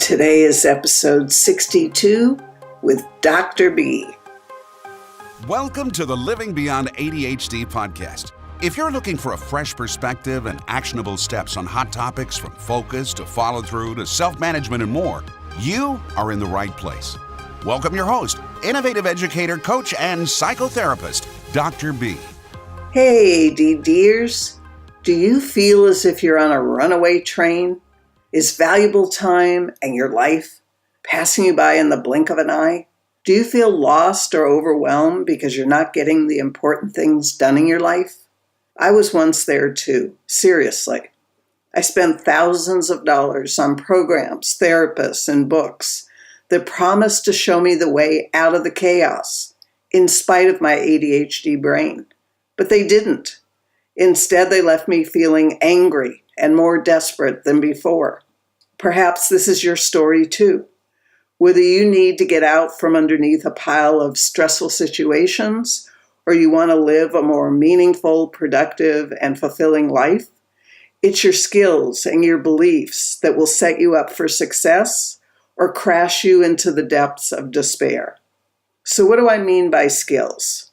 Today is episode 62 with Dr. B. Welcome to the Living Beyond ADHD podcast. If you're looking for a fresh perspective and actionable steps on hot topics from focus to follow through to self-management and more, you are in the right place. Welcome your host, innovative educator, coach, and psychotherapist, Dr. B. Hey, ADDers. Do you feel as if you're on a runaway train? Is valuable time and your life passing you by in the blink of an eye? Do you feel lost or overwhelmed because you're not getting the important things done in your life? I was once there too, seriously. I spent thousands of dollars on programs, therapists, and books that promised to show me the way out of the chaos, in spite of my ADHD brain. But they didn't. Instead, they left me feeling angry and more desperate than before. Perhaps this is your story too. Whether you need to get out from underneath a pile of stressful situations, or you want to live a more meaningful, productive, and fulfilling life, it's your skills and your beliefs that will set you up for success or crash you into the depths of despair. So what do I mean by skills?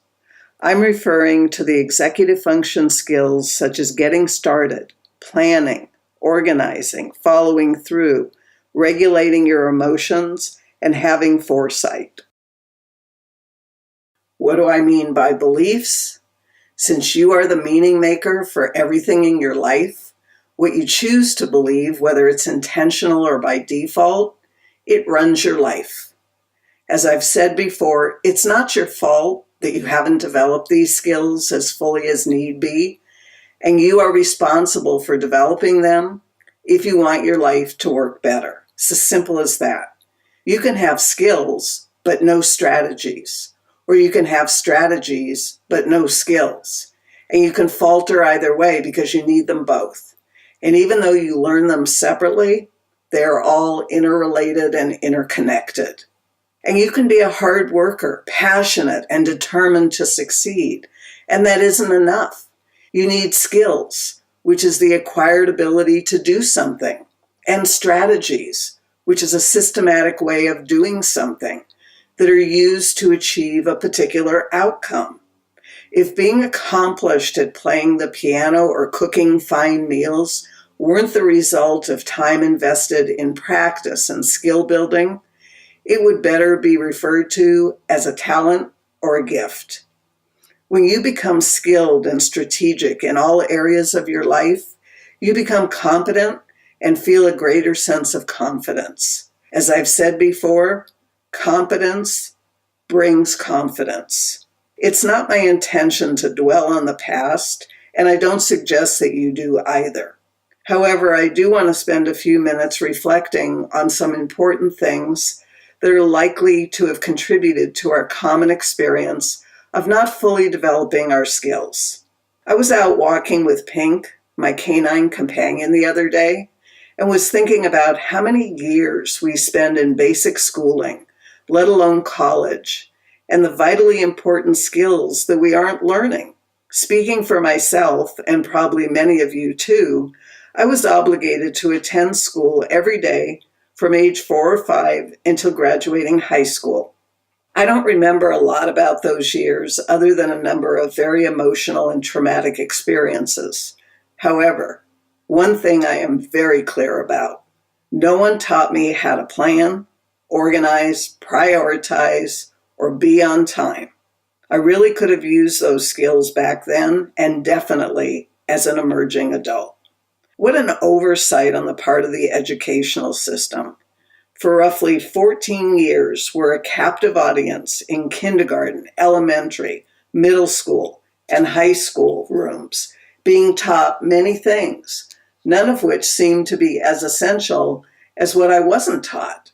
I'm referring to the executive function skills such as getting started, planning, organizing, following through, regulating your emotions, and having foresight. What do I mean by beliefs? Since you are the meaning maker for everything in your life, what you choose to believe, whether it's intentional or by default, it runs your life. As I've said before, it's not your fault that you haven't developed these skills as fully as need be, and you are responsible for developing them if you want your life to work better. It's as simple as that. You can have skills, but no strategies, or you can have strategies, but no skills, and you can falter either way because you need them both. And even though you learn them separately, they are all interrelated and interconnected. And you can be a hard worker, passionate, and determined to succeed. And that isn't enough. You need skills, which is the acquired ability to do something, and strategies, which is a systematic way of doing something that are used to achieve a particular outcome. If being accomplished at playing the piano or cooking fine meals weren't the result of time invested in practice and skill building, it would better be referred to as a talent or a gift. When you become skilled and strategic in all areas of your life, you become competent and feel a greater sense of confidence. As I've said before, competence brings confidence. It's not my intention to dwell on the past, and I don't suggest that you do either. However, I do want to spend a few minutes reflecting on some important things that are likely to have contributed to our common experience of not fully developing our skills. I was out walking with Pink, my canine companion, the other day, and was thinking about how many years we spend in basic schooling, let alone college, and the vitally important skills that we aren't learning. Speaking for myself, and probably many of you too, I was obligated to attend school every day from age 4 or 5 until graduating high school. I don't remember a lot about those years other than a number of very emotional and traumatic experiences. However, one thing I am very clear about: no one taught me how to plan, organize, prioritize, or be on time. I really could have used those skills back then, and definitely as an emerging adult. What an oversight on the part of the educational system. For roughly 14 years, we're a captive audience in kindergarten, elementary, middle school, and high school rooms, being taught many things, none of which seem to be as essential as what I wasn't taught.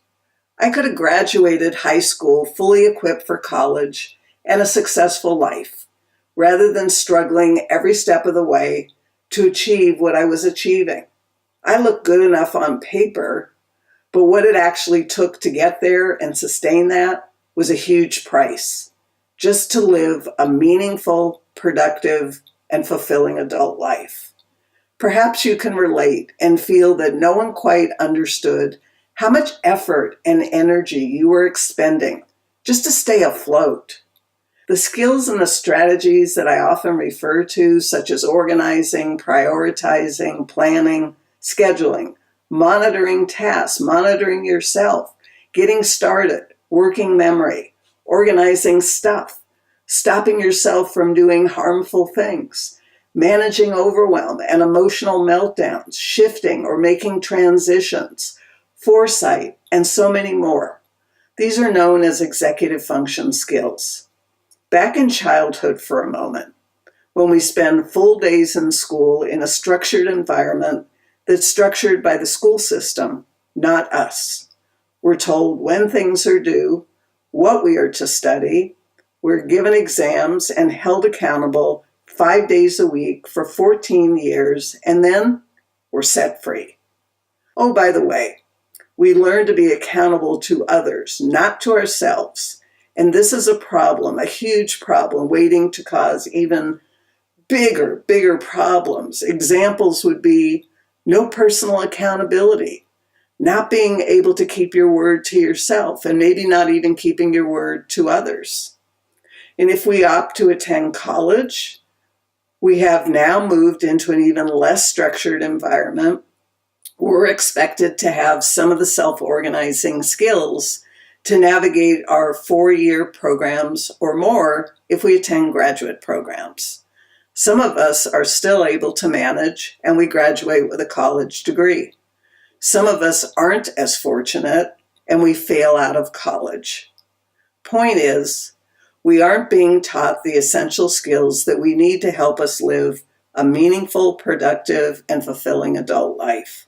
I could have graduated high school fully equipped for college and a successful life, rather than struggling every step of the way to achieve what I was achieving. I looked good enough on paper, but what it actually took to get there and sustain that was a huge price, just to live a meaningful, productive, and fulfilling adult life. Perhaps you can relate and feel that no one quite understood how much effort and energy you were expending just to stay afloat. The skills and the strategies that I often refer to, such as organizing, prioritizing, planning, scheduling, monitoring tasks, monitoring yourself, getting started, working memory, organizing stuff, stopping yourself from doing harmful things, managing overwhelm and emotional meltdowns, shifting or making transitions, foresight, and so many more. These are known as executive function skills. Back in childhood for a moment, when we spend full days in school in a structured environment that's structured by the school system, not us. We're told when things are due, what we are to study. We're given exams and held accountable 5 days a week for 14 years, and then we're set free. Oh, by the way, we learn to be accountable to others, not to ourselves. And this is a problem, a huge problem, waiting to cause even bigger problems. Examples would be no personal accountability, not being able to keep your word to yourself, and maybe not even keeping your word to others. And if we opt to attend college, we have now moved into an even less structured environment. We're expected to have some of the self-organizing skills to navigate our 4-year programs or more if we attend graduate programs. Some of us are still able to manage, and we graduate with a college degree. Some of us aren't as fortunate, and we fail out of college. Point is, we aren't being taught the essential skills that we need to help us live a meaningful, productive, and fulfilling adult life.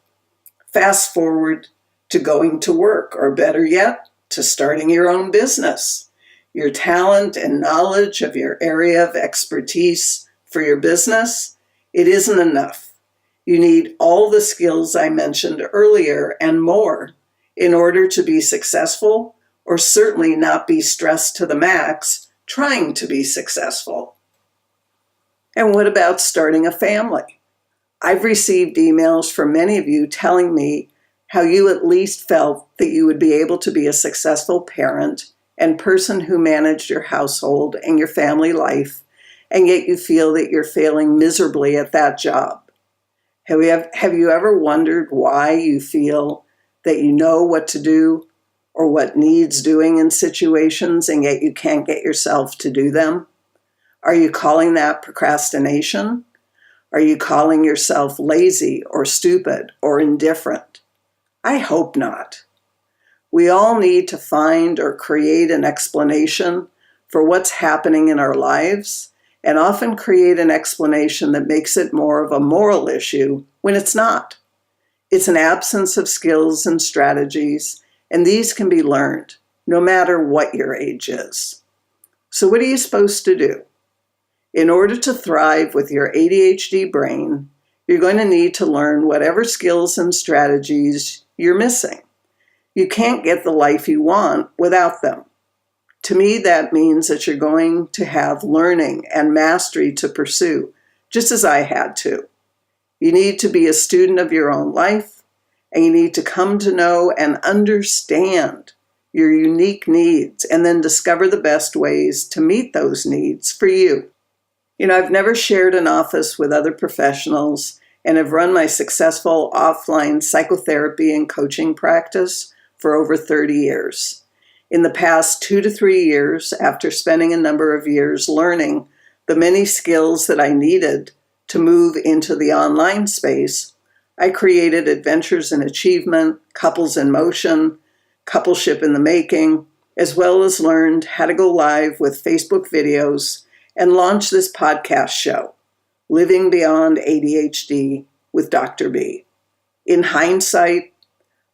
Fast forward to going to work, or better yet, to starting your own business. Your talent and knowledge of your area of expertise for your business, it isn't enough. You need all the skills I mentioned earlier and more in order to be successful, or certainly not be stressed to the max trying to be successful. And what about starting a family? I've received emails from many of you telling me how you at least felt that you would be able to be a successful parent and person who managed your household and your family life, and yet you feel that you're failing miserably at that job. Have you ever wondered why you feel that you know what to do or what needs doing in situations, and yet you can't get yourself to do them? Are you calling that procrastination? Are you calling yourself lazy or stupid or indifferent? I hope not. We all need to find or create an explanation for what's happening in our lives, and often create an explanation that makes it more of a moral issue when it's not. It's an absence of skills and strategies, and these can be learned no matter what your age is. So what are you supposed to do? In order to thrive with your ADHD brain, you're going to need to learn whatever skills and strategies you're missing. You can't get the life you want without them. To me, that means that you're going to have learning and mastery to pursue, just as I had to. You need to be a student of your own life, and you need to come to know and understand your unique needs, and then discover the best ways to meet those needs for you. I've never shared an office with other professionals and have run my successful offline psychotherapy and coaching practice for over 30 years. In the past 2 to 3 years, after spending a number of years learning the many skills that I needed to move into the online space, I created Adventures in Achievement, Couples in Motion, Coupleship in the Making, as well as learned how to go live with Facebook videos and launch this podcast show, Living Beyond ADHD with Dr. B. In hindsight,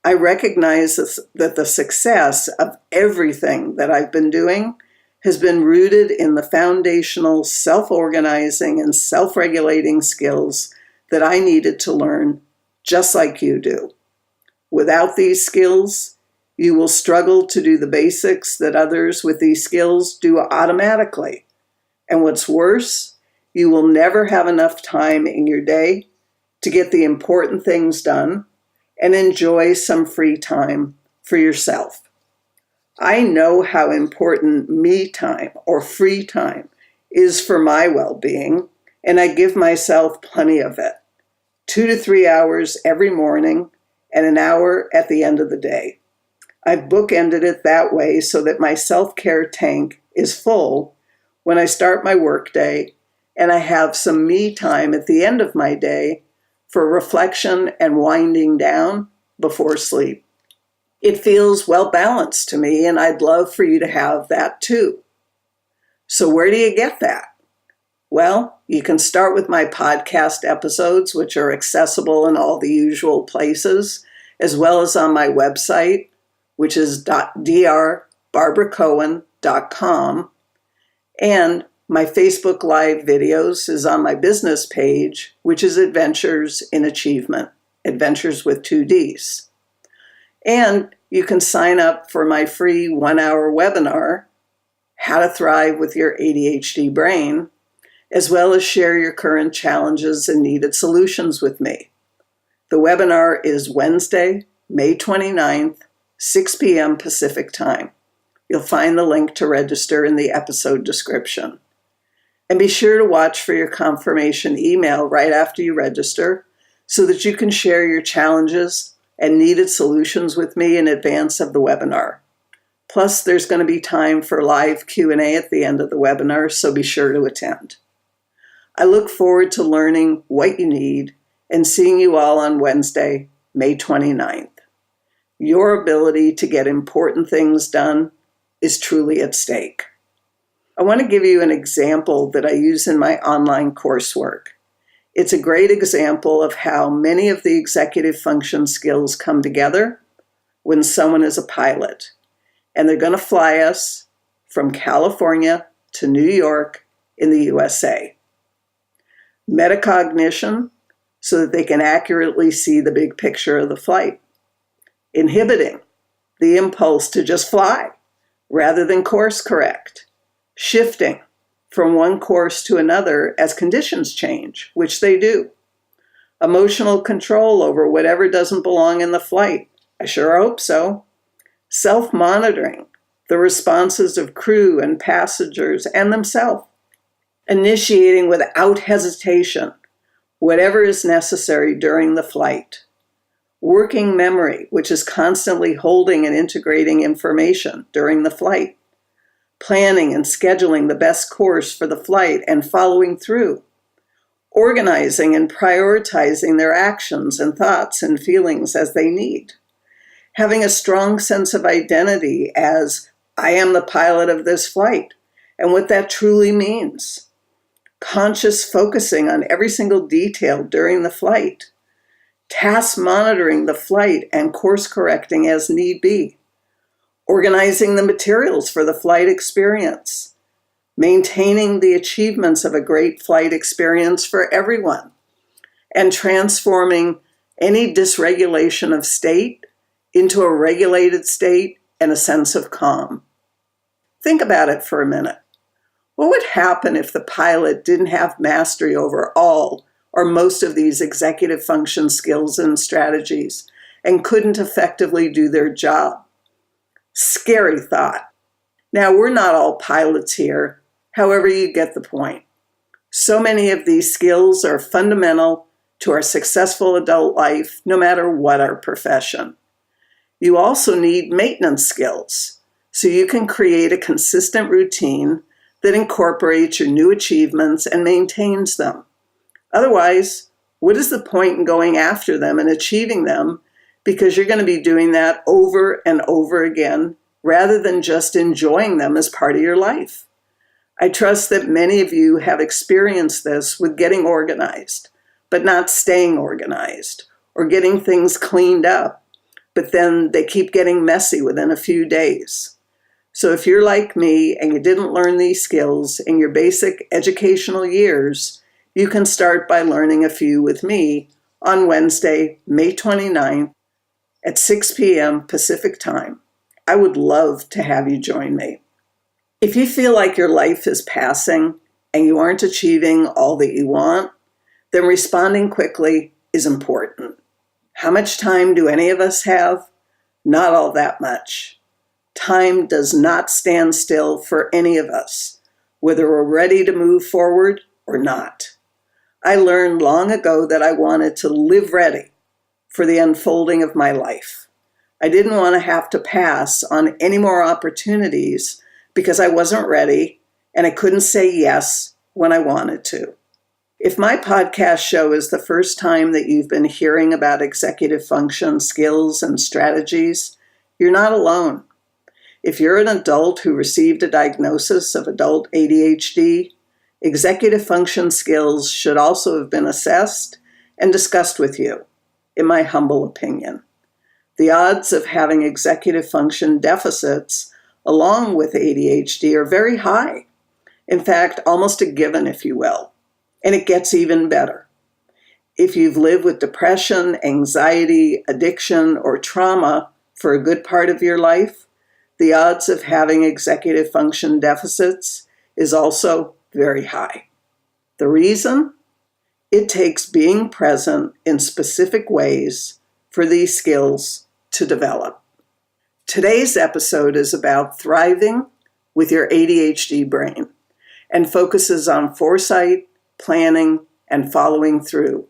I recognize that the success of everything that I've been doing has been rooted in the foundational self-organizing and self-regulating skills that I needed to learn, just like you do. Without these skills, you will struggle to do the basics that others with these skills do automatically. And what's worse, you will never have enough time in your day to get the important things done, and enjoy some free time for yourself. I know how important me time or free time is for my well-being, and I give myself plenty of it. 2 to 3 hours every morning and an hour at the end of the day. I've bookended it that way so that my self-care tank is full when I start my workday, and I have some me time at the end of my day for reflection and winding down before sleep. It feels well balanced to me, and I'd love for you to have that too. So where do you get that? Well, you can start with my podcast episodes, which are accessible in all the usual places, as well as on my website, which is drbarbaracohen.com. And my Facebook Live videos is on my business page, which is Adventures in Achievement, Adventures with 2 Ds. And you can sign up for my free 1-hour webinar, How to Thrive with Your ADHD Brain, as well as share your current challenges and needed solutions with me. The webinar is Wednesday, May 29th, 6 p.m. Pacific Time. You'll find the link to register in the episode description. And be sure to watch for your confirmation email right after you register so that you can share your challenges and needed solutions with me in advance of the webinar. Plus, there's going to be time for live Q&A at the end of the webinar, so be sure to attend. I look forward to learning what you need and seeing you all on Wednesday, May 29th. Your ability to get important things done is truly at stake. I want to give you an example that I use in my online coursework. It's a great example of how many of the executive function skills come together when someone is a pilot. And they're going to fly us from California to New York in the USA. Metacognition, so that they can accurately see the big picture of the flight. Inhibiting the impulse to just fly rather than course correct. Shifting from one course to another as conditions change, which they do. Emotional control over whatever doesn't belong in the flight. I sure hope so. Self-monitoring the responses of crew and passengers and themselves. Initiating without hesitation whatever is necessary during the flight. Working memory, which is constantly holding and integrating information during the flight. Planning and scheduling the best course for the flight and following through. Organizing and prioritizing their actions and thoughts and feelings as they need. Having a strong sense of identity as, I am the pilot of this flight, and what that truly means. Conscious focusing on every single detail during the flight. Task monitoring the flight and course correcting as need be. Organizing the materials for the flight experience. Maintaining the achievements of a great flight experience for everyone. And transforming any dysregulation of state into a regulated state and a sense of calm. Think about it for a minute. What would happen if the pilot didn't have mastery over all or most of these executive function skills and strategies and couldn't effectively do their job? Scary thought. Now, we're not all pilots here. However, you get the point. So many of these skills are fundamental to our successful adult life, no matter what our profession. You also need maintenance skills, so you can create a consistent routine that incorporates your new achievements and maintains them. Otherwise, what is the point in going after them and achieving them? Because you're going to be doing that over and over again, rather than just enjoying them as part of your life. I trust that many of you have experienced this with getting organized, but not staying organized, or getting things cleaned up, but then they keep getting messy within a few days. So if you're like me and you didn't learn these skills in your basic educational years, you can start by learning a few with me on Wednesday, May 29th at 6 p.m. Pacific Time. I would love to have you join me. If you feel like your life is passing and you aren't achieving all that you want, then responding quickly is important. How much time do any of us have? Not all that much. Time does not stand still for any of us, whether we're ready to move forward or not. I learned long ago that I wanted to live ready for the unfolding of my life. I didn't want to have to pass on any more opportunities because I wasn't ready and I couldn't say yes when I wanted to. If my podcast show is the first time that you've been hearing about executive function skills and strategies, you're not alone. If you're an adult who received a diagnosis of adult ADHD, executive function skills should also have been assessed and discussed with you, in my humble opinion. The odds of having executive function deficits along with ADHD are very high. In fact, almost a given, if you will. And it gets even better. If you've lived with depression, anxiety, addiction, or trauma for a good part of your life, the odds of having executive function deficits is also very high. The reason? It takes being present in specific ways for these skills to develop. Today's episode is about thriving with your ADHD brain and focuses on foresight, planning, and following through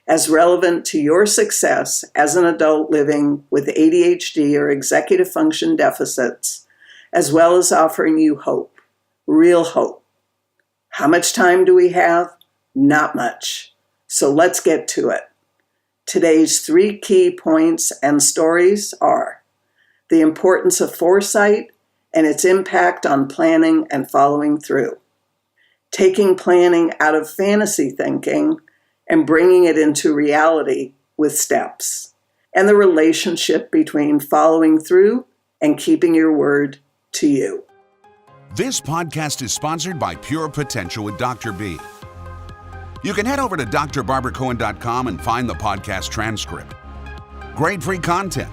as relevant to your success as an adult living with ADHD or executive function deficits, as well as offering you hope, real hope. How much time do we have? Not much. So let's get to it. Today's 3 key points and stories are the importance of foresight and its impact on planning and following through, taking planning out of fantasy thinking and bringing it into reality with steps, and the relationship between following through and keeping your word to you. This podcast is sponsored by Pure Potential with Dr. B. You can head over to drbarbaracohen.com and find the podcast transcript. Grade-free content,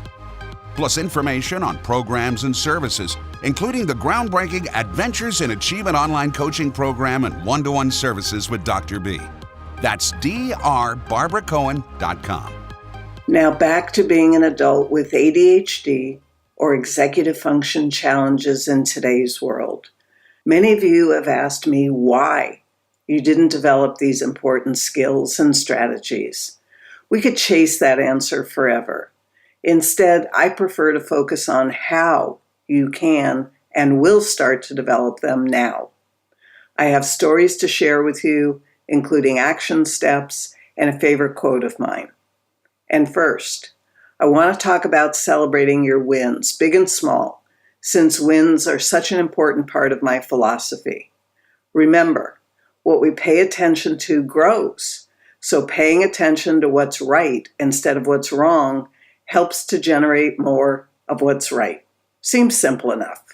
plus information on programs and services, including the groundbreaking Adventures in Achievement online coaching program and one-to-one services with Dr. B. That's drbarbaracohen.com. Now back to being an adult with ADHD or executive function challenges in today's world. Many of you have asked me why you didn't develop these important skills and strategies. We could chase that answer forever. Instead, I prefer to focus on how you can and will start to develop them now. I have stories to share with you, including action steps and a favorite quote of mine. And first, I want to talk about celebrating your wins, big and small, since wins are such an important part of my philosophy. Remember, what we pay attention to grows, so paying attention to what's right instead of what's wrong helps to generate more of what's right. Seems simple enough.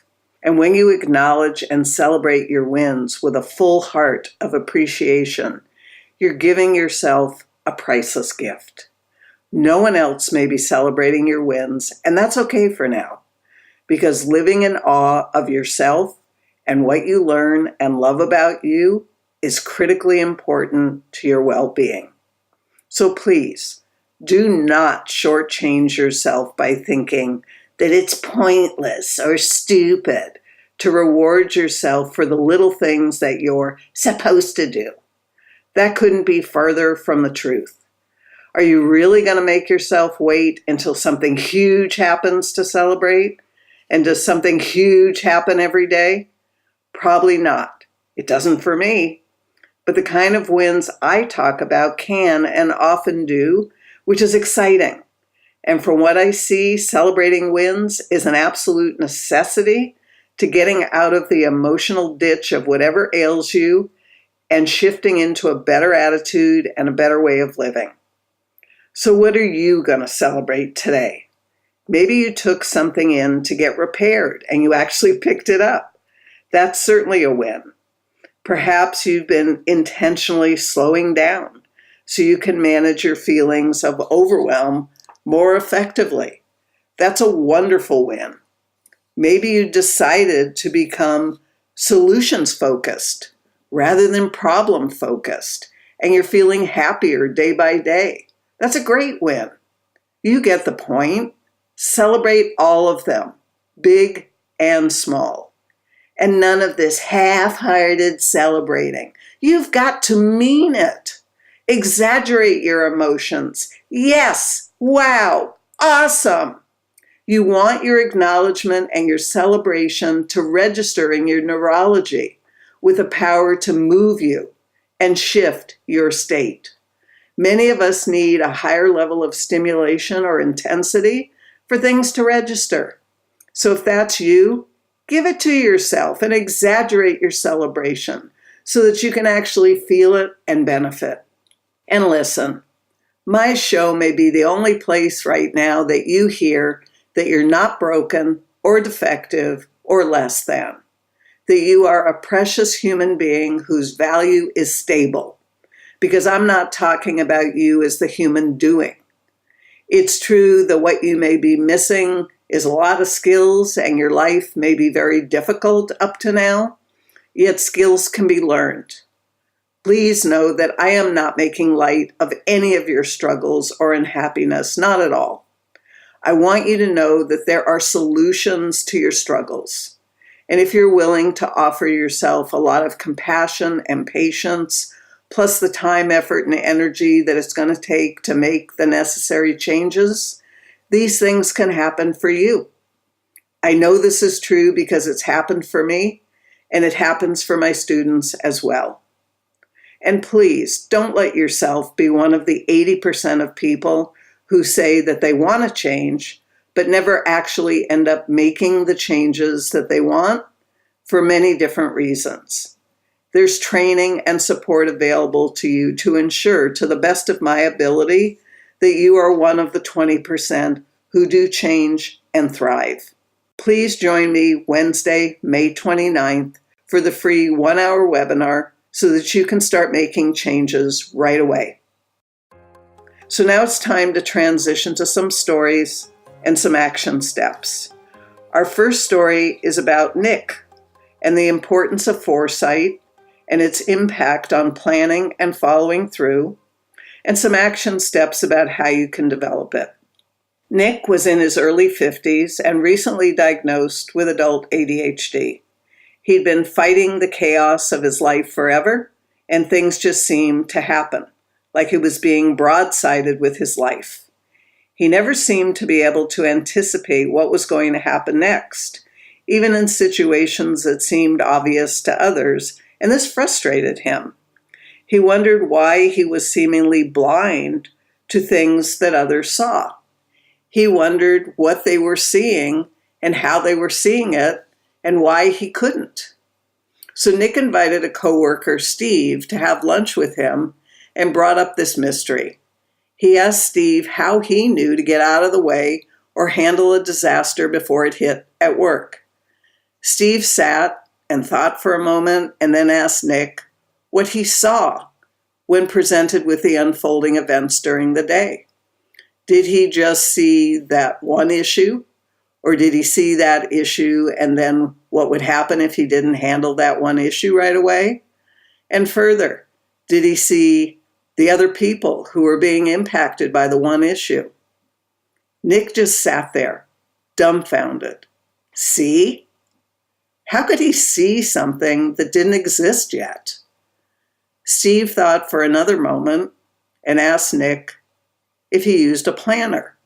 And when you acknowledge and celebrate your wins with a full heart of appreciation, you're giving yourself a priceless gift. No one else may be celebrating your wins, and that's okay for now, because living in awe of yourself and what you learn and love about you is critically important to your well-being. So please, do not shortchange yourself by thinking that it's pointless or stupid to reward yourself for the little things that you're supposed to do. That couldn't be further from the truth. Are you really going to make yourself wait until something huge happens to celebrate? And does something huge happen every day? Probably not. It doesn't for me. But the kind of wins I talk about can and often do, which is exciting. And from what I see, celebrating wins is an absolute necessity to getting out of the emotional ditch of whatever ails you and shifting into a better attitude and a better way of living. So what are you going to celebrate today? Maybe you took something in to get repaired and you actually picked it up. That's certainly a win. Perhaps you've been intentionally slowing down so you can manage your feelings of overwhelm more effectively. That's a wonderful win. Maybe you decided to become solutions-focused rather than problem-focused, and you're feeling happier day by day. That's a great win. You get the point. Celebrate all of them, big and small. And none of this half-hearted celebrating. You've got to mean it. Exaggerate your emotions. Yes, wow, awesome. You want your acknowledgement and your celebration to register in your neurology with a power to move you and shift your state. Many of us need a higher level of stimulation or intensity for things to register. So if that's you, give it to yourself and exaggerate your celebration so that you can actually feel it and benefit. And listen, my show may be the only place right now that you hear that you're not broken or defective or less than, that you are a precious human being whose value is stable, because I'm not talking about you as the human doing. It's true that what you may be missing is a lot of skills and your life may be very difficult up to now, yet skills can be learned. Please know that I am not making light of any of your struggles or unhappiness, not at all. I want you to know that there are solutions to your struggles. And if you're willing to offer yourself a lot of compassion and patience, plus the time, effort, and energy that it's going to take to make the necessary changes, these things can happen for you. I know this is true because it's happened for me, and it happens for my students as well. And please, don't let yourself be one of the 80% of people who say that they want to change, but never actually end up making the changes that they want for many different reasons. There's training and support available to you to ensure, to the best of my ability, that you are one of the 20% who do change and thrive. Please join me Wednesday, May 29th for the free 1-hour webinar so that you can start making changes right away. So now it's time to transition to some stories and some action steps. Our first story is about Nick and the importance of foresight and its impact on planning and following through, and some action steps about how you can develop it. Nick was in his early 50s and recently diagnosed with adult ADHD. He'd been fighting the chaos of his life forever, and things just seemed to happen, like he was being broadsided with his life. He never seemed to be able to anticipate what was going to happen next, even in situations that seemed obvious to others, and this frustrated him. He wondered why he was seemingly blind to things that others saw. He wondered what they were seeing and how they were seeing it and why he couldn't. So Nick invited a coworker, Steve, to have lunch with him and brought up this mystery. He asked Steve how he knew to get out of the way or handle a disaster before it hit at work. Steve sat and thought for a moment and then asked Nick what he saw when presented with the unfolding events during the day. Did he just see that one issue? Or did he see that issue and then what would happen if he didn't handle that one issue right away? And further, did he see the other people who were being impacted by the one issue? Nick just sat there, dumbfounded. See? How could he see something that didn't exist yet? Steve thought for another moment and asked Nick if he used a planner.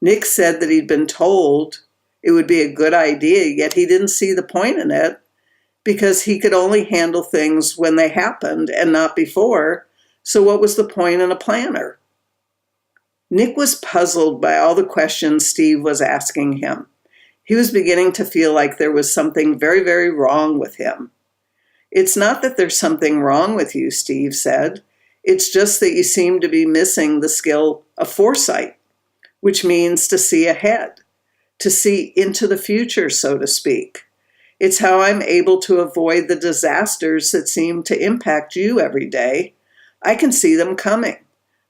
Nick said that he'd been told it would be a good idea, yet he didn't see the point in it because he could only handle things when they happened and not before. So what was the point in a planner? Nick was puzzled by all the questions Steve was asking him. He was beginning to feel like there was something very, very wrong with him. It's not that there's something wrong with you, Steve said. It's just that you seem to be missing the skill of foresight, which means to see ahead, to see into the future, so to speak. It's how I'm able to avoid the disasters that seem to impact you every day. I can see them coming.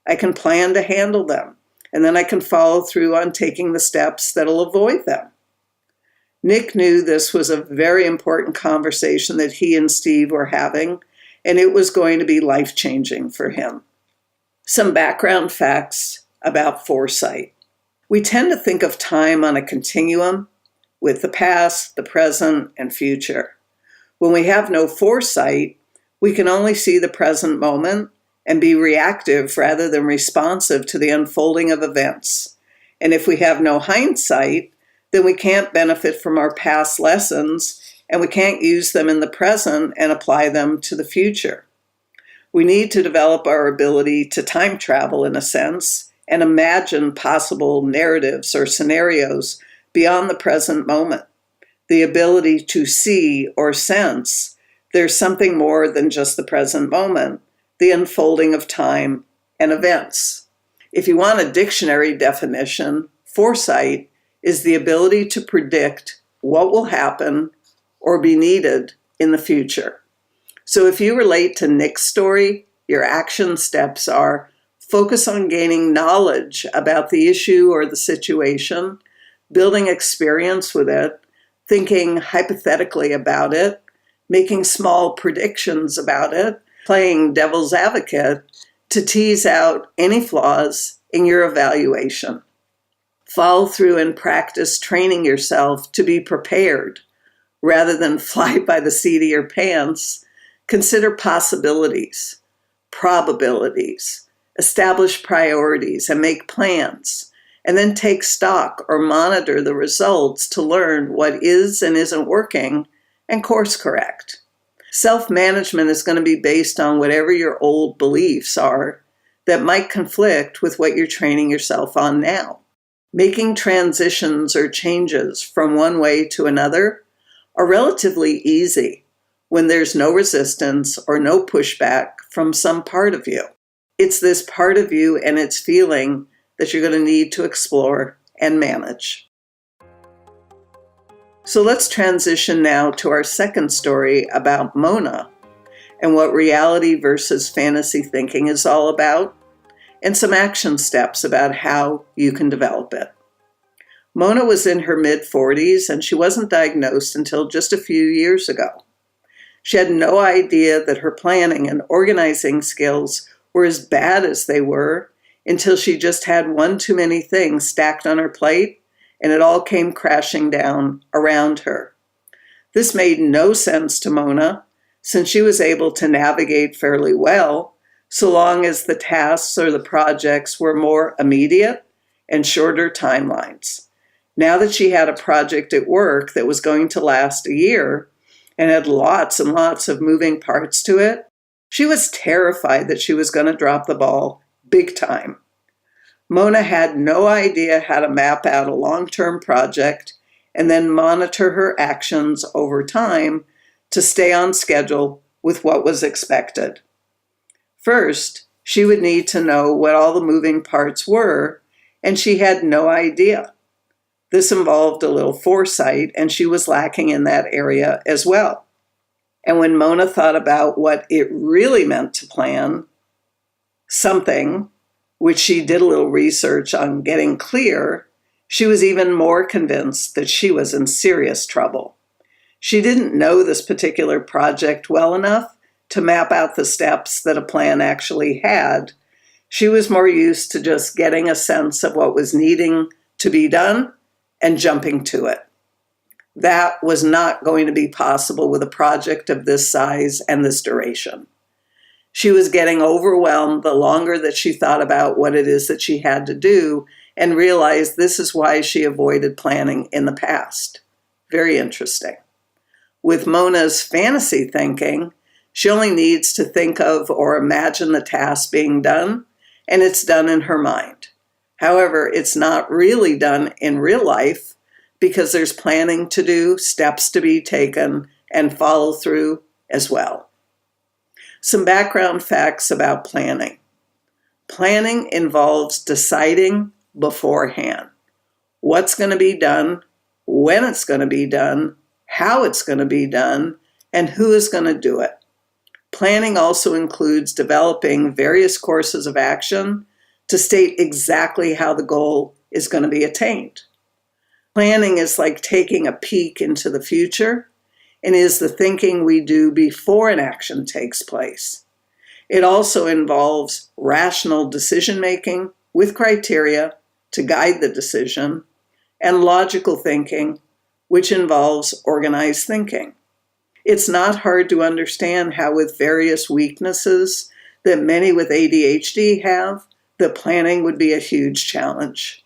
I can plan to handle them, and then I can follow through on taking the steps that'll avoid them. Nick knew this was a very important conversation that he and Steve were having, and it was going to be life-changing for him. Some background facts about foresight. We tend to think of time on a continuum with the past, the present, and future. When we have no foresight, we can only see the present moment and be reactive rather than responsive to the unfolding of events. And if we have no hindsight, then we can't benefit from our past lessons and we can't use them in the present and apply them to the future. We need to develop our ability to time travel in a sense and imagine possible narratives or scenarios beyond the present moment. The ability to see or sense there's something more than just the present moment, the unfolding of time and events. If you want a dictionary definition, foresight is the ability to predict what will happen or be needed in the future. So if you relate to Nick's story, your action steps are focus on gaining knowledge about the issue or the situation, building experience with it, thinking hypothetically about it, making small predictions about it, playing devil's advocate to tease out any flaws in your evaluation. Follow through and practice training yourself to be prepared rather than fly by the seat of your pants. Consider possibilities, probabilities, establish priorities, and make plans, and then take stock or monitor the results to learn what is and isn't working and course correct. Self-management is going to be based on whatever your old beliefs are that might conflict with what you're training yourself on now. Making transitions or changes from one way to another are relatively easy when there's no resistance or no pushback from some part of you. It's this part of you and its feeling that you're going to need to explore and manage. So let's transition now to our second story about Mona and what reality versus fantasy thinking is all about, and some action steps about how you can develop it. Mona was in her mid-40s and she wasn't diagnosed until just a few years ago. She had no idea that her planning and organizing skills were as bad as they were until she just had one too many things stacked on her plate and it all came crashing down around her. This made no sense to Mona, since she was able to navigate fairly well, so long as the tasks or the projects were more immediate and shorter timelines. Now that she had a project at work that was going to last a year and had lots and lots of moving parts to it, she was terrified that she was going to drop the ball big time. Mona had no idea how to map out a long-term project and then monitor her actions over time to stay on schedule with what was expected. First, she would need to know what all the moving parts were, and she had no idea. This involved a little foresight, and she was lacking in that area as well. And when Mona thought about what it really meant to plan something, which she did a little research on getting clear, she was even more convinced that she was in serious trouble. She didn't know this particular project well enough to map out the steps that a plan actually had. She was more used to just getting a sense of what was needing to be done and jumping to it. That was not going to be possible with a project of this size and this duration. She was getting overwhelmed the longer that she thought about what it is that she had to do and realized this is why she avoided planning in the past. Very interesting. With Mona's fantasy thinking, she only needs to think of or imagine the task being done, and it's done in her mind. However, it's not really done in real life because there's planning to do, steps to be taken, and follow through as well. Some background facts about planning. Planning involves deciding beforehand what's going to be done, when it's going to be done, how it's going to be done, and who is going to do it. Planning also includes developing various courses of action to state exactly how the goal is going to be attained. Planning is like taking a peek into the future and is the thinking we do before an action takes place. It also involves rational decision-making with criteria to guide the decision, and logical thinking, which involves organized thinking. It's not hard to understand how, with various weaknesses that many with ADHD have, that planning would be a huge challenge.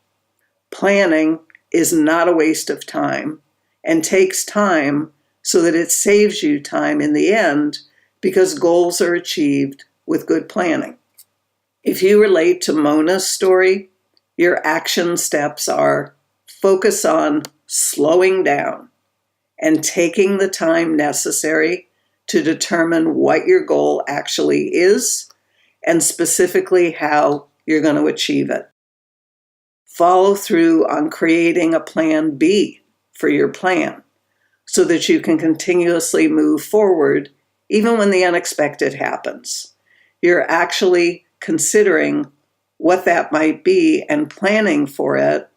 Planning is not a waste of time and takes time so that it saves you time in the end because goals are achieved with good planning. If you relate to Mona's story, your action steps are focus on slowing down and taking the time necessary to determine what your goal actually is and specifically how you're going to achieve it. Follow through on creating a plan B for your plan so that you can continuously move forward even when the unexpected happens. You're actually considering what that might be and planning for it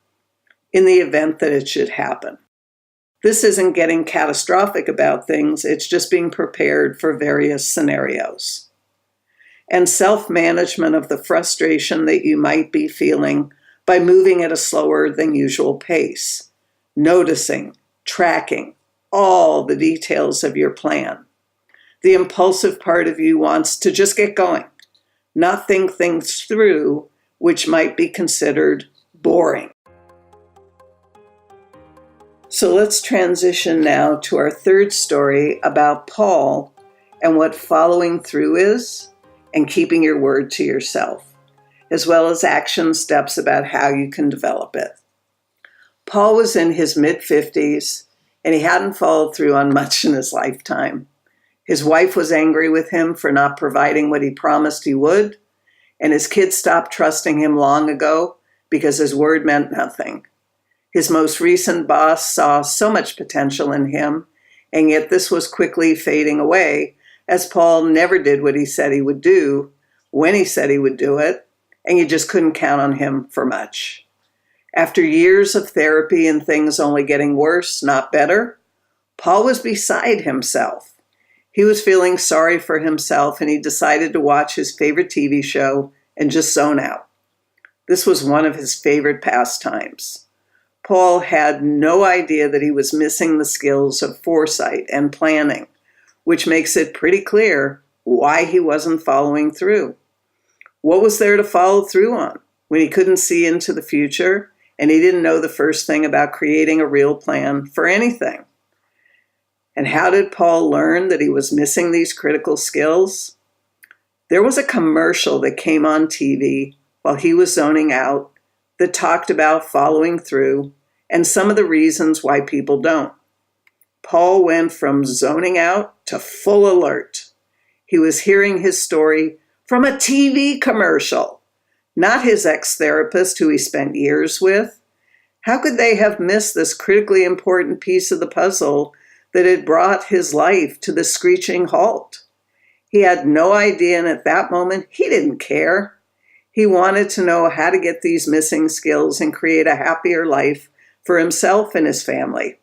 in the event that it should happen. This isn't getting catastrophic about things, it's just being prepared for various scenarios. And self-management of the frustration that you might be feeling by moving at a slower than usual pace, noticing, tracking all the details of your plan. The impulsive part of you wants to just get going, not think things through, which might be considered boring. So let's transition now to our third story about Paul and what following through is and keeping your word to yourself, as well as action steps about how you can develop it. Paul was in his mid-50s and he hadn't followed through on much in his lifetime. His wife was angry with him for not providing what he promised he would, and his kids stopped trusting him long ago because his word meant nothing. His most recent boss saw so much potential in him, and yet this was quickly fading away as Paul never did what he said he would do when he said he would do it, and you just couldn't count on him for much. After years of therapy and things only getting worse, not better, Paul was beside himself. He was feeling sorry for himself, and he decided to watch his favorite TV show and just zone out. This was one of his favorite pastimes. Paul had no idea that he was missing the skills of foresight and planning, which makes it pretty clear why he wasn't following through. What was there to follow through on when he couldn't see into the future and he didn't know the first thing about creating a real plan for anything? And how did Paul learn that he was missing these critical skills? There was a commercial that came on TV while he was zoning out that talked about following through and some of the reasons why people don't. Paul went from zoning out to full alert. He was hearing his story from a TV commercial, not his ex-therapist who he spent years with. How could they have missed this critically important piece of the puzzle that had brought his life to the screeching halt? He had no idea, and at that moment, he didn't care. He wanted to know how to get these missing skills and create a happier life for himself and his family.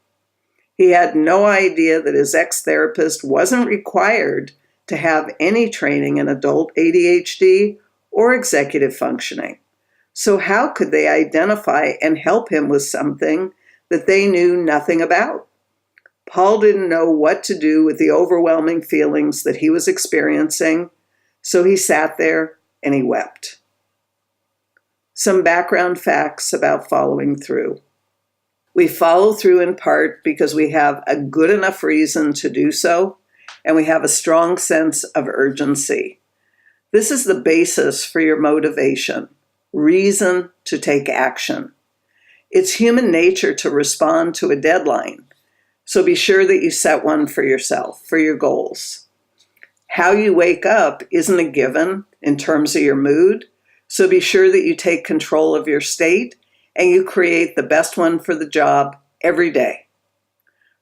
He had no idea that his ex-therapist wasn't required to have any training in adult ADHD or executive functioning. So how could they identify and help him with something that they knew nothing about? Paul didn't know what to do with the overwhelming feelings that he was experiencing, so he sat there and he wept. Some background facts about following through. We follow through in part because we have a good enough reason to do so, and we have a strong sense of urgency. This is the basis for your motivation, reason to take action. It's human nature to respond to a deadline, so be sure that you set one for yourself, for your goals. How you wake up isn't a given in terms of your mood, so be sure that you take control of your state and you create the best one for the job every day.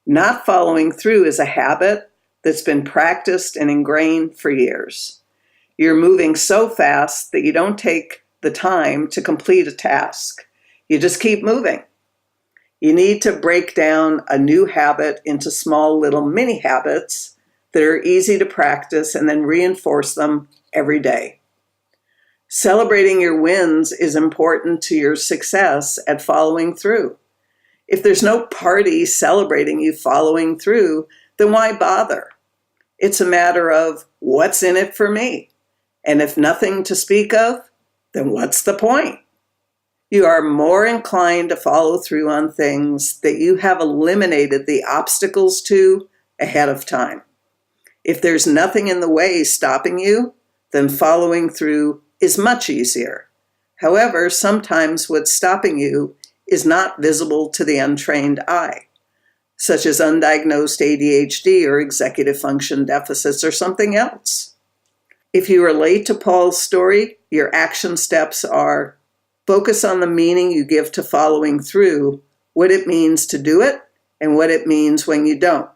Not following through is a habit that's been practiced and ingrained for years. You're moving so fast that you don't take the time to complete a task. You just keep moving. You need to break down a new habit into small little mini habits that are easy to practice and then reinforce them every day. Celebrating your wins is important to your success at following through. If there's no party celebrating you following through, then why bother? It's a matter of what's in it for me. And if nothing to speak of, then what's the point? You are more inclined to follow through on things that you have eliminated the obstacles to ahead of time. If there's nothing in the way stopping you, then following through is much easier. However, sometimes what's stopping you is not visible to the untrained eye, such as undiagnosed ADHD or executive function deficits or something else. If you relate to Paul's story, your action steps are: focus on the meaning you give to following through, what it means to do it, and what it means when you don't.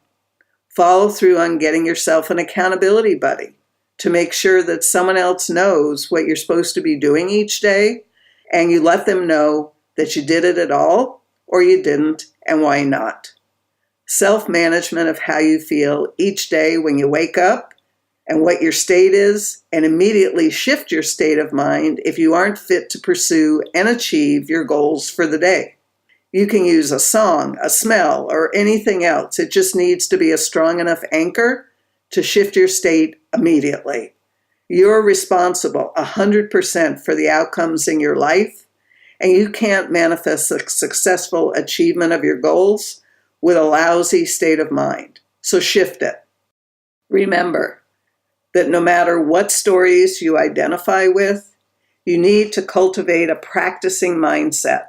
Follow through on getting yourself an accountability buddy to make sure that someone else knows what you're supposed to be doing each day, and you let them know that you did it at all or you didn't, and why not. Self-management of how you feel each day when you wake up and what your state is, and immediately shift your state of mind if you aren't fit to pursue and achieve your goals for the day. You can use a song, a smell, or anything else. It just needs to be a strong enough anchor to shift your state immediately. You're responsible 100% for the outcomes in your life, and you can't manifest the successful achievement of your goals with a lousy state of mind. So shift it. Remember that no matter what stories you identify with, you need to cultivate a practicing mindset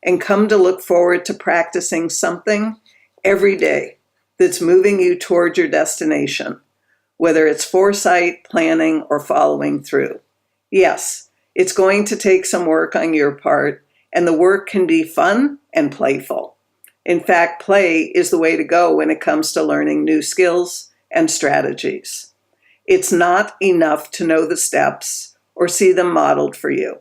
and come to look forward to practicing something every day that's moving you toward your destination, whether it's foresight, planning, or following through. Yes, it's going to take some work on your part, and the work can be fun and playful. In fact, play is the way to go when it comes to learning new skills and strategies. It's not enough to know the steps or see them modeled for you.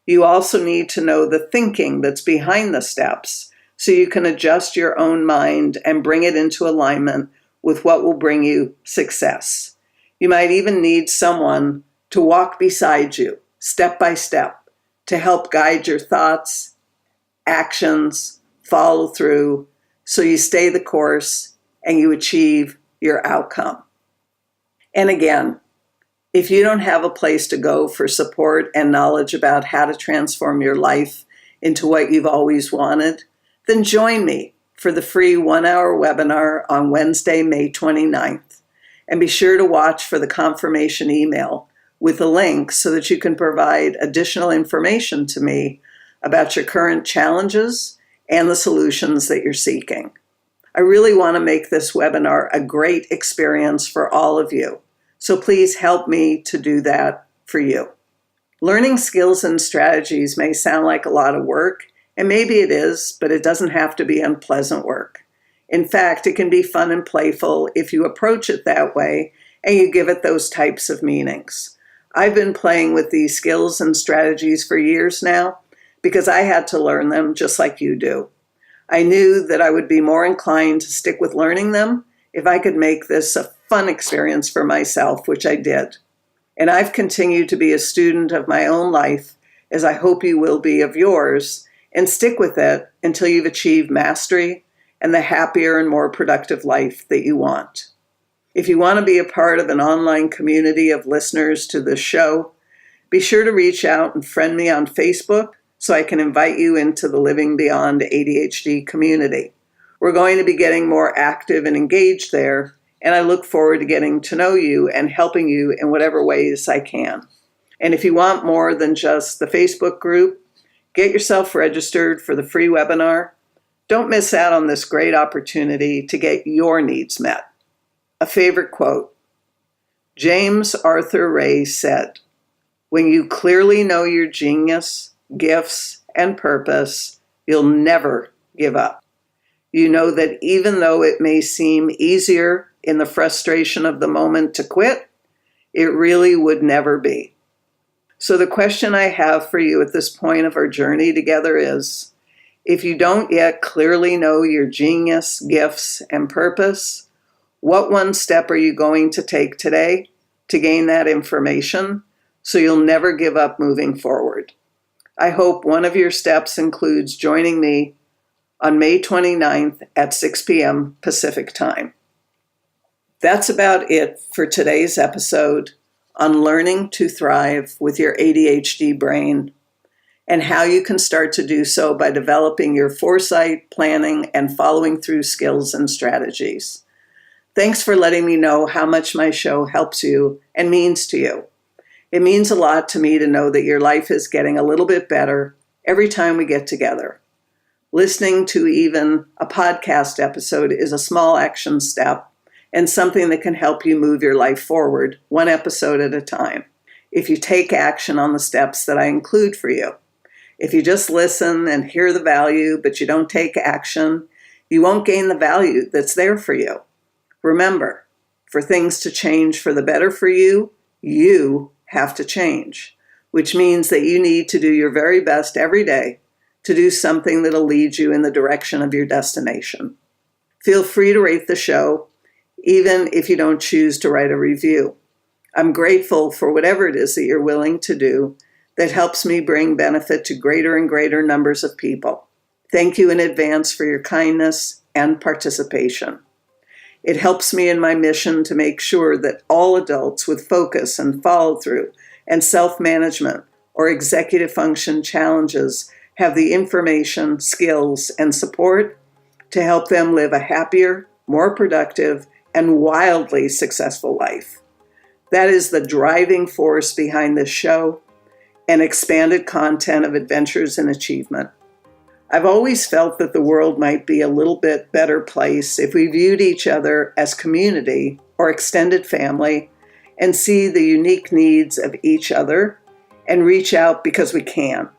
You also need to know the thinking that's behind the steps so you can adjust your own mind and bring it into alignment with what will bring you success. You might even need someone to walk beside you, step by step, to help guide your thoughts, actions, follow through, so you stay the course and you achieve your outcome. And again, if you don't have a place to go for support and knowledge about how to transform your life into what you've always wanted, then join me for the free 1-hour webinar on Wednesday, May 29th. And be sure to watch for the confirmation email with a link so that you can provide additional information to me about your current challenges and the solutions that you're seeking. I really want to make this webinar a great experience for all of you. So please help me to do that for you. Learning skills and strategies may sound like a lot of work, and maybe it is, but it doesn't have to be unpleasant work. In fact, it can be fun and playful if you approach it that way and you give it those types of meanings. I've been playing with these skills and strategies for years now because I had to learn them just like you do. I knew that I would be more inclined to stick with learning them if I could make this a fun experience for myself, which I did. And I've continued to be a student of my own life, as I hope you will be of yours, and stick with it until you've achieved mastery and the happier and more productive life that you want. If you want to be a part of an online community of listeners to this show, be sure to reach out and friend me on Facebook so I can invite you into the Living Beyond ADHD community. We're going to be getting more active and engaged there, and I look forward to getting to know you and helping you in whatever ways I can. And if you want more than just the Facebook group, get yourself registered for the free webinar. Don't miss out on this great opportunity to get your needs met. A favorite quote: James Arthur Ray said, "When you clearly know your genius, gifts, and purpose, you'll never give up. You know that even though it may seem easier in the frustration of the moment to quit, it really would never be." So the question I have for you at this point of our journey together is, if you don't yet clearly know your genius, gifts, and purpose, what one step are you going to take today to gain that information so you'll never give up moving forward. I hope one of your steps includes joining me on May 29th at 6 p.m. Pacific Time. That's about it for today's episode on learning to thrive with your ADHD brain and how you can start to do so by developing your foresight, planning, and following through skills and strategies. Thanks for letting me know how much my show helps you and means to you. It means a lot to me to know that your life is getting a little bit better every time we get together. Listening to even a podcast episode is a small action step and something that can help you move your life forward one episode at a time, if you take action on the steps that I include for you. If you just listen and hear the value, but you don't take action, you won't gain the value that's there for you. Remember, for things to change for the better for you, you have to change, which means that you need to do your very best every day to do something that'll lead you in the direction of your destination. Feel free to rate the show, even if you don't choose to write a review. I'm grateful for whatever it is that you're willing to do that helps me bring benefit to greater and greater numbers of people. Thank you in advance for your kindness and participation. It helps me in my mission to make sure that all adults with focus and follow-through and self-management or executive function challenges have the information, skills, and support to help them live a happier, more productive, and wildly successful life. That is the driving force behind this show and expanded content of adventures and achievement. I've always felt that the world might be a little bit better place if we viewed each other as community or extended family and see the unique needs of each other and reach out because we can,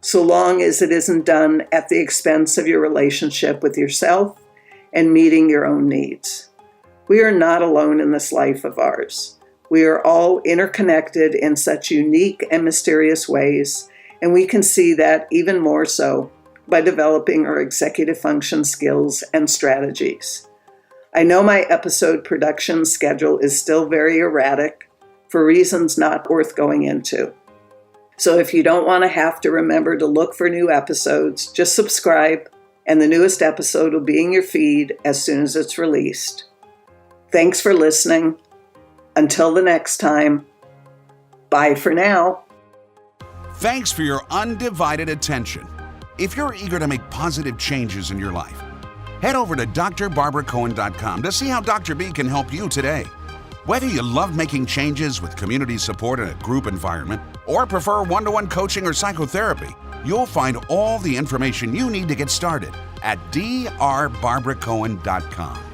so long as it isn't done at the expense of your relationship with yourself and meeting your own needs. We are not alone in this life of ours. We are all interconnected in such unique and mysterious ways, and we can see that even more so by developing our executive function skills and strategies. I know my episode production schedule is still very erratic for reasons not worth going into. So if you don't want to have to remember to look for new episodes, just subscribe and the newest episode will be in your feed as soon as it's released. Thanks for listening. Until the next time, bye for now. Thanks for your undivided attention. If you're eager to make positive changes in your life, head over to drbarbaracohen.com to see how Dr. B can help you today. Whether you love making changes with community support in a group environment or prefer one-to-one coaching or psychotherapy, you'll find all the information you need to get started at drbarbaracohen.com.